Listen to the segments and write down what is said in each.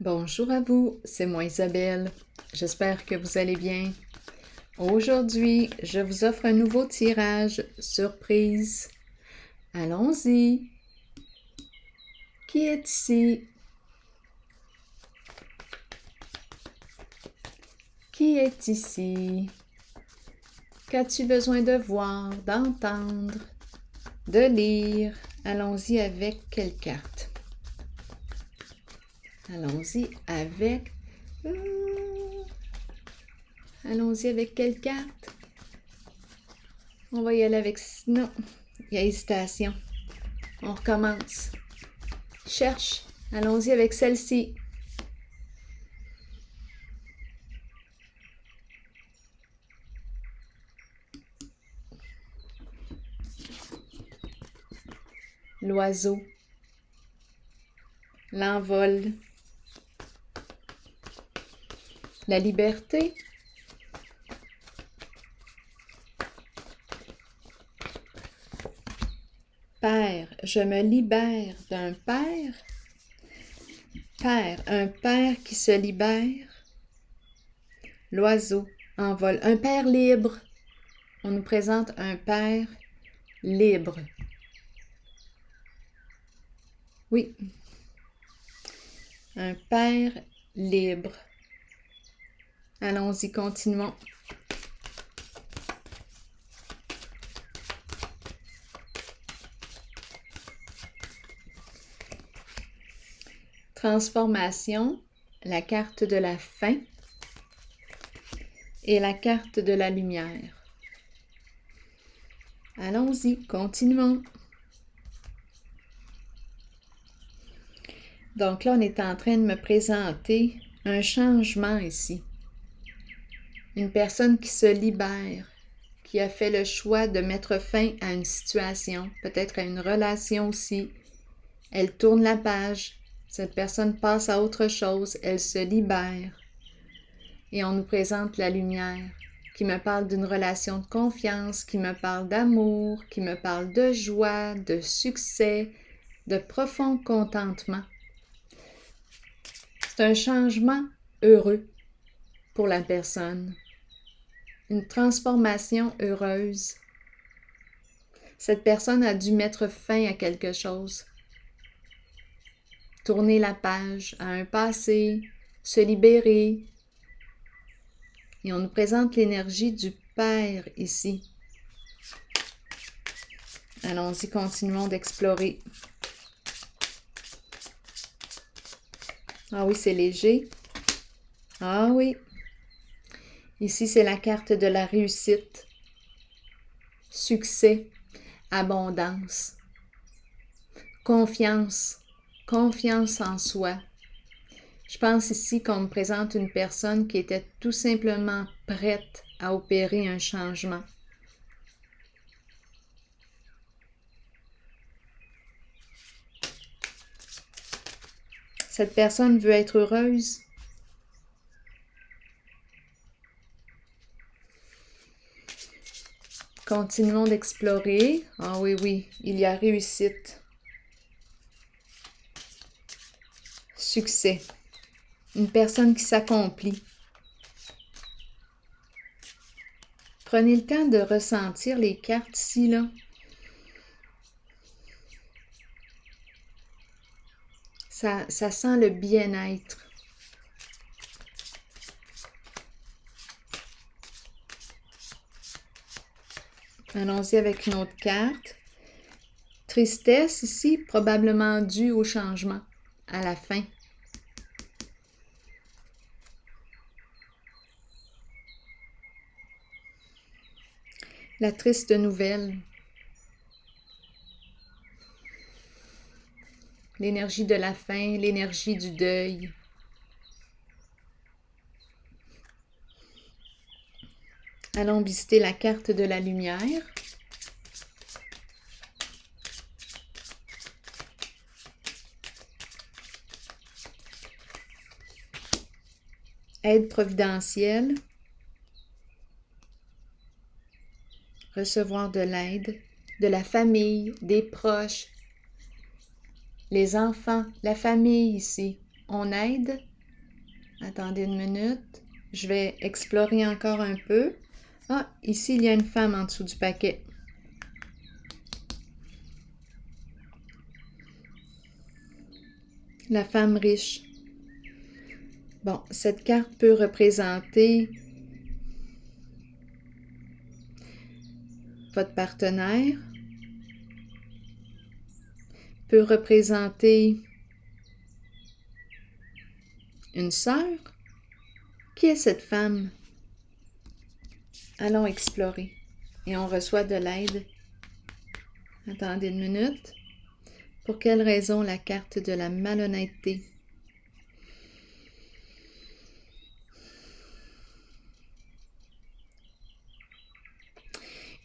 Bonjour à vous, c'est moi Isabelle. J'espère que vous allez bien. Aujourd'hui, je vous offre un nouveau tirage surprise. Allons-y. Qui est ici? Qui est ici? Qu'as-tu besoin de voir, d'entendre, de lire? Allons-y avec quelle carte? Allons-y avec... Allons-y avec quelle carte? On va y aller avec... Non, il y a hésitation. On recommence. Cherche. Allons-y avec celle-ci. L'oiseau. L'envol. La liberté. Père, je me libère d'un père. Père, un père qui se libère. L'oiseau, envol. Un père libre. On nous présente un père libre. Oui. Un père libre. Allons-y, continuons. Transformation, la carte de la fin et la carte de la lumière. Allons-y, continuons. Donc là, on est en train de me présenter un changement ici. Une personne qui se libère, qui a fait le choix de mettre fin à une situation, peut-être à une relation aussi. Elle tourne la page. Cette personne passe à autre chose, elle se libère. Et on nous présente la lumière, qui me parle d'une relation de confiance, qui me parle d'amour, qui me parle de joie, de succès, de profond contentement. C'est un changement heureux pour la personne. Une transformation heureuse. Cette personne a dû mettre fin à quelque chose. Tourner la page à un passé, se libérer. Et on nous présente l'énergie du Père ici. Allons-y, continuons d'explorer. Ah oui, c'est léger. Ah oui. Ici, c'est la carte de la réussite. Succès, abondance, confiance, confiance en soi. Je pense ici qu'on me présente une personne qui était tout simplement prête à opérer un changement. Cette personne veut être heureuse. Continuons d'explorer. Ah oui, oui, il y a réussite. Succès. Une personne qui s'accomplit. Prenez le temps de ressentir les cartes ici, là. Ça sent le bien-être. Allons-y avec une autre carte. Tristesse ici, probablement due au changement, à la fin. La triste nouvelle. L'énergie de la fin, l'énergie du deuil. Allons visiter la carte de la lumière. Aide providentielle. Recevoir de l'aide, de la famille, des proches, les enfants, la famille ici. On aide Attendez une minute. Je vais explorer encore un peu. Ah, ici, il y a une femme en dessous du paquet. La femme riche. Bon, cette carte peut représenter votre partenaire, peut représenter une sœur. Qui est cette femme? Allons explorer. Et on reçoit de l'aide. Attendez une minute. Pour quelle raison la carte de la malhonnêteté?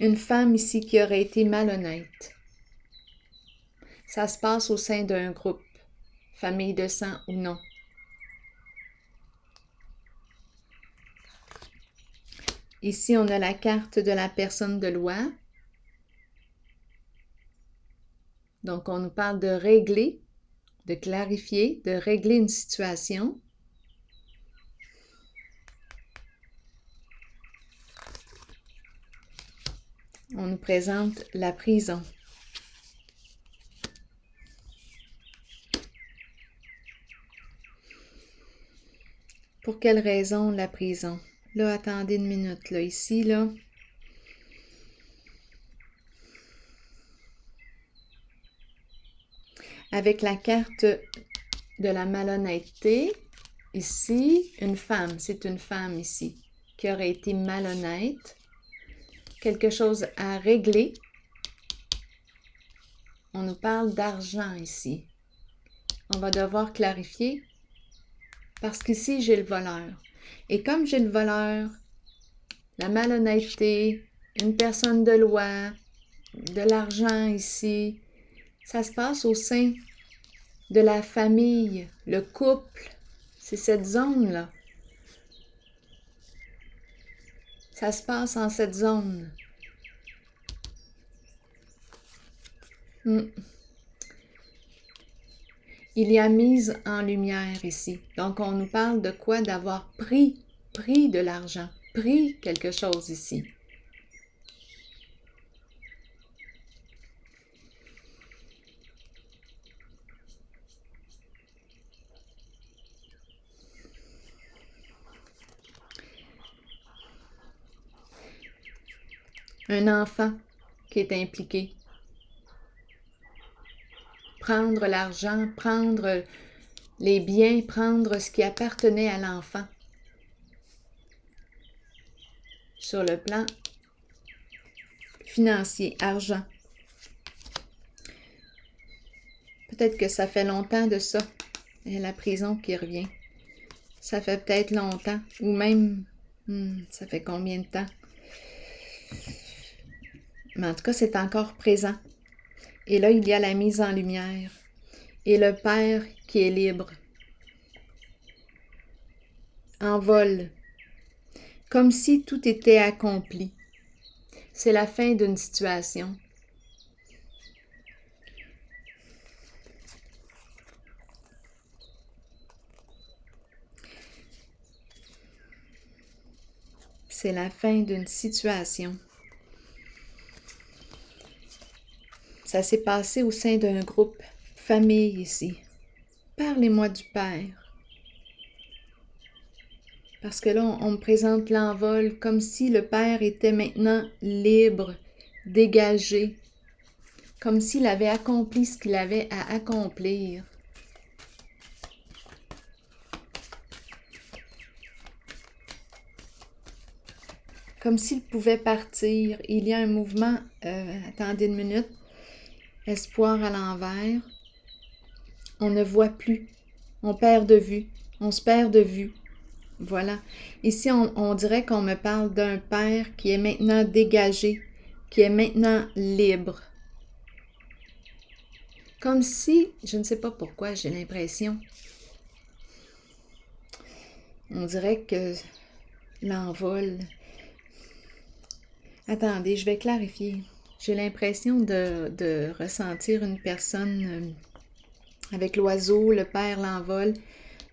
Une femme ici qui aurait été malhonnête. Ça se passe au sein d'un groupe, famille de sang ou non. Ici, on a la carte de la personne de loi. Donc, on nous parle de régler, de clarifier, de régler une situation. On nous présente la prison. Pour quelle raison la prison? Là, attendez une minute, là, ici, là. Avec la carte de la malhonnêteté, ici, une femme, c'est une femme ici, qui aurait été malhonnête. Quelque chose à régler. On nous parle d'argent ici. On va devoir clarifier parce qu'ici, j'ai le voleur. Et comme j'ai le voleur, la malhonnêteté, une personne de loi, de l'argent ici, ça se passe au sein de la famille, le couple. C'est cette zone-là. Ça se passe en cette zone. Il y a mise en lumière ici. Donc, on nous parle de quoi? D'avoir pris de l'argent, pris quelque chose ici. Un enfant qui est impliqué. Prendre l'argent, prendre les biens, prendre ce qui appartenait à l'enfant. Sur le plan financier, argent. Peut-être que ça fait longtemps de ça. Il y a la prison qui revient. Ça fait peut-être longtemps. Ou même, ça fait combien de temps? Mais en tout cas, c'est encore présent. Et là, il y a la mise en lumière. Et le Père qui est libre. En vol. Comme si tout était accompli. C'est la fin d'une situation. C'est la fin d'une situation. Ça s'est passé au sein d'un groupe, famille ici. Parlez-moi du Père. Parce que là, on me présente l'envol comme si le Père était maintenant libre, dégagé, comme s'il avait accompli ce qu'il avait à accomplir. Comme s'il pouvait partir. Il y a un mouvement, attendez une minute, espoir à l'envers. On ne voit plus, on perd de vue, on se perd de vue. Voilà. Ici, on dirait qu'on me parle d'un père qui est maintenant dégagé, qui est maintenant libre. Comme si, je ne sais pas pourquoi, j'ai l'impression, on dirait que l'envol. Attendez, je vais clarifier. J'ai l'impression de ressentir une personne avec l'oiseau, le père l'envol.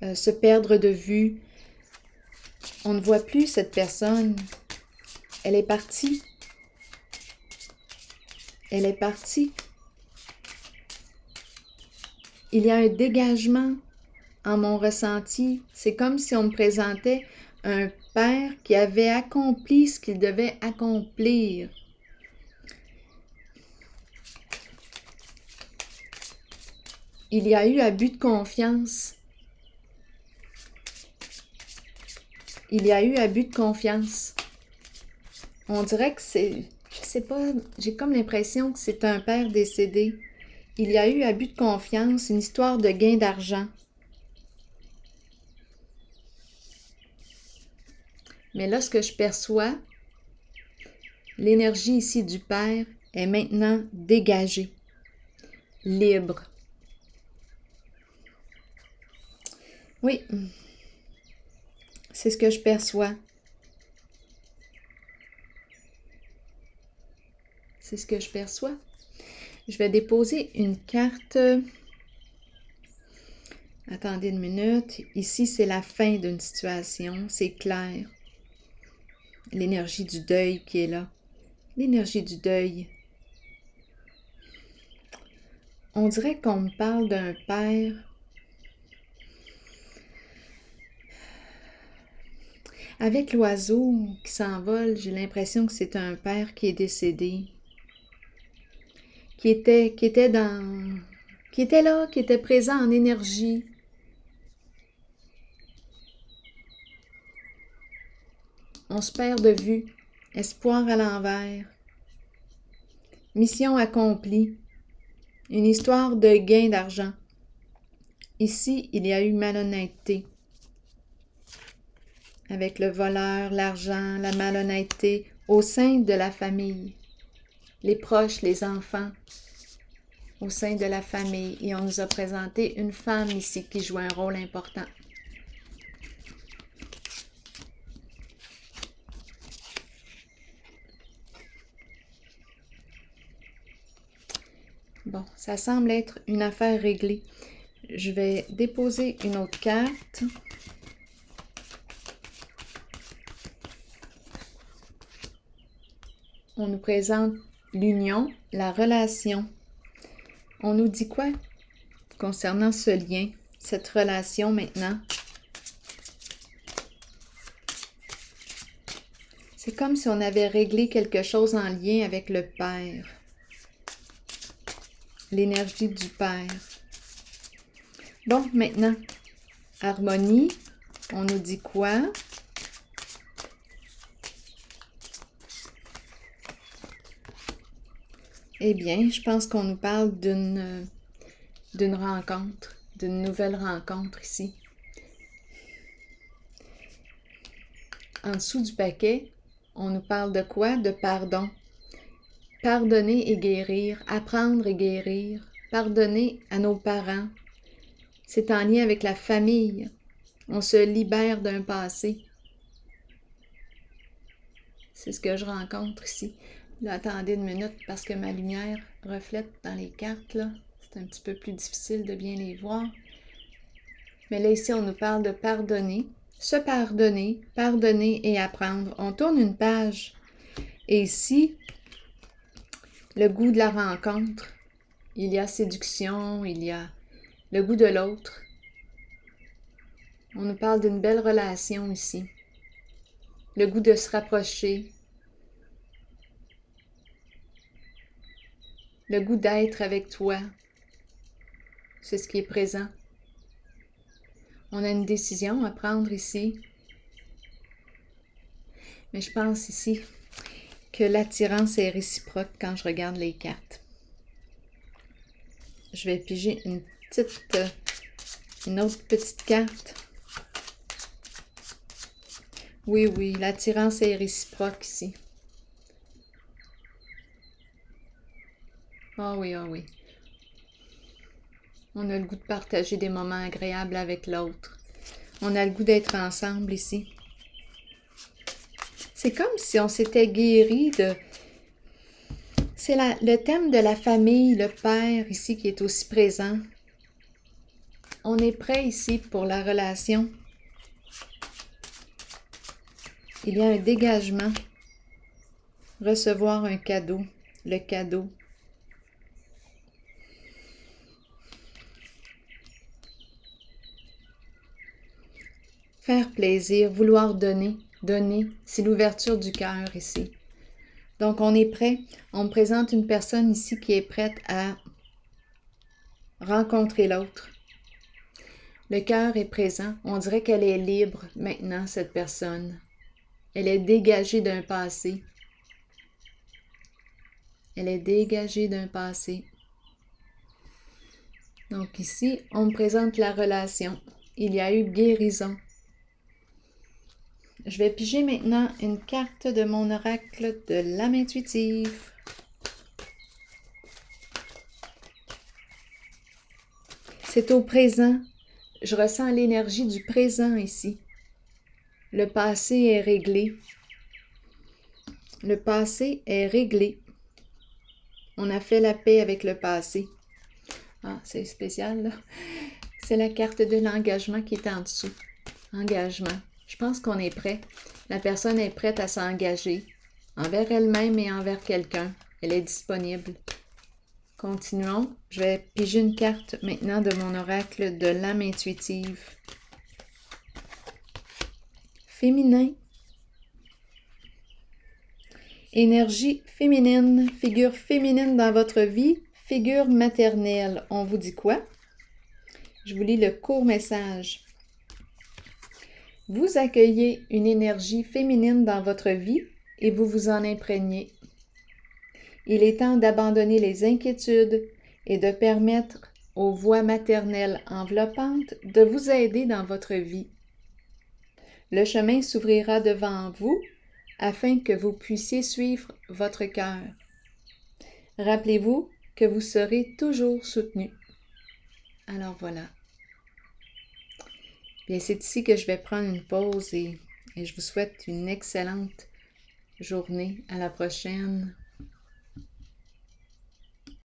se perdre de vue. On ne voit plus cette personne. Elle est partie. Elle est partie. Il y a un dégagement en mon ressenti. C'est comme si on me présentait un père qui avait accompli ce qu'il devait accomplir. Il y a eu abus de confiance. Il y a eu abus de confiance. On dirait que c'est... Je sais pas, j'ai comme l'impression que c'est un père décédé. Il y a eu abus de confiance, une histoire de gain d'argent. Mais là, ce que je perçois, l'énergie ici du père est maintenant dégagée, libre. Oui, c'est ce que je perçois. C'est ce que je perçois. Je vais déposer une carte. Attendez une minute. Ici, c'est la fin d'une situation. C'est clair. L'énergie du deuil qui est là. L'énergie du deuil. On dirait qu'on me parle d'un père. Avec l'oiseau qui s'envole, j'ai l'impression que c'est un père qui est décédé. Qui était là, qui était présent en énergie. On se perd de vue. Espoir à l'envers. Mission accomplie. Une histoire de gain d'argent. Ici, il y a eu malhonnêteté. Avec le voleur, l'argent, la malhonnêteté au sein de la famille. Les proches, les enfants, au sein de la famille. Et on nous a présenté une femme ici qui joue un rôle important. Bon, ça semble être une affaire réglée. Je vais déposer une autre carte. On nous présente l'union, la relation. On nous dit quoi concernant ce lien, cette relation maintenant? C'est comme si on avait réglé quelque chose en lien avec le Père. L'énergie du Père. Bon, maintenant, harmonie, on nous dit quoi? Eh bien, je pense qu'on nous parle d'une rencontre, d'une nouvelle rencontre ici. En dessous du paquet, on nous parle de quoi? De pardon. Pardonner et guérir, apprendre et guérir, pardonner à nos parents. C'est en lien avec la famille. On se libère d'un passé. C'est ce que je rencontre ici. Là, attendez une minute parce que ma lumière reflète dans les cartes, là. C'est un petit peu plus difficile de bien les voir. Mais là, ici, on nous parle de pardonner, se pardonner, pardonner et apprendre. On tourne une page. Et ici, le goût de la rencontre. Il y a séduction, il y a le goût de l'autre. On nous parle d'une belle relation ici. Le goût de se rapprocher. Le goût d'être avec toi. C'est ce qui est présent. On a une décision à prendre ici. Mais je pense ici que l'attirance est réciproque quand je regarde les cartes. Je vais piger une autre petite carte. Oui, l'attirance est réciproque ici. Ah oui. On a le goût de partager des moments agréables avec l'autre. On a le goût d'être ensemble ici. C'est comme si on s'était guéri de... C'est le thème de la famille, le père ici qui est aussi présent. on est prêt ici pour la relation. Il y a un dégagement. Recevoir un cadeau, le cadeau. Faire plaisir, vouloir donner, donner, c'est l'ouverture du cœur ici. Donc, on est prêt. On me présente une personne ici qui est prête à rencontrer l'autre. Le cœur est présent. On dirait qu'elle est libre maintenant, cette personne. Elle est dégagée d'un passé. Elle est dégagée d'un passé. Donc ici, on me présente la relation. Il y a eu guérison. Je vais piger maintenant une carte de mon oracle de l'âme intuitive. C'est au présent. Je ressens l'énergie du présent ici. Le passé est réglé. Le passé est réglé. On a fait la paix avec le passé. Ah, c'est spécial, là. C'est la carte de l'engagement qui est en dessous. Engagement. Je pense qu'on est prêt. La personne est prête à s'engager envers elle-même et envers quelqu'un. Elle est disponible. Continuons. Je vais piger une carte maintenant de mon oracle de l'âme intuitive. Féminin. Énergie féminine, figure féminine dans votre vie, figure maternelle. On vous dit quoi? Je vous lis le court message. Vous accueillez une énergie féminine dans votre vie et vous vous en imprégnez. Il est temps d'abandonner les inquiétudes et de permettre aux voix maternelles enveloppantes de vous aider dans votre vie. Le chemin s'ouvrira devant vous afin que vous puissiez suivre votre cœur. Rappelez-vous que vous serez toujours soutenu. Alors voilà. Bien, c'est ici que je vais prendre une pause et je vous souhaite une excellente journée. À la prochaine.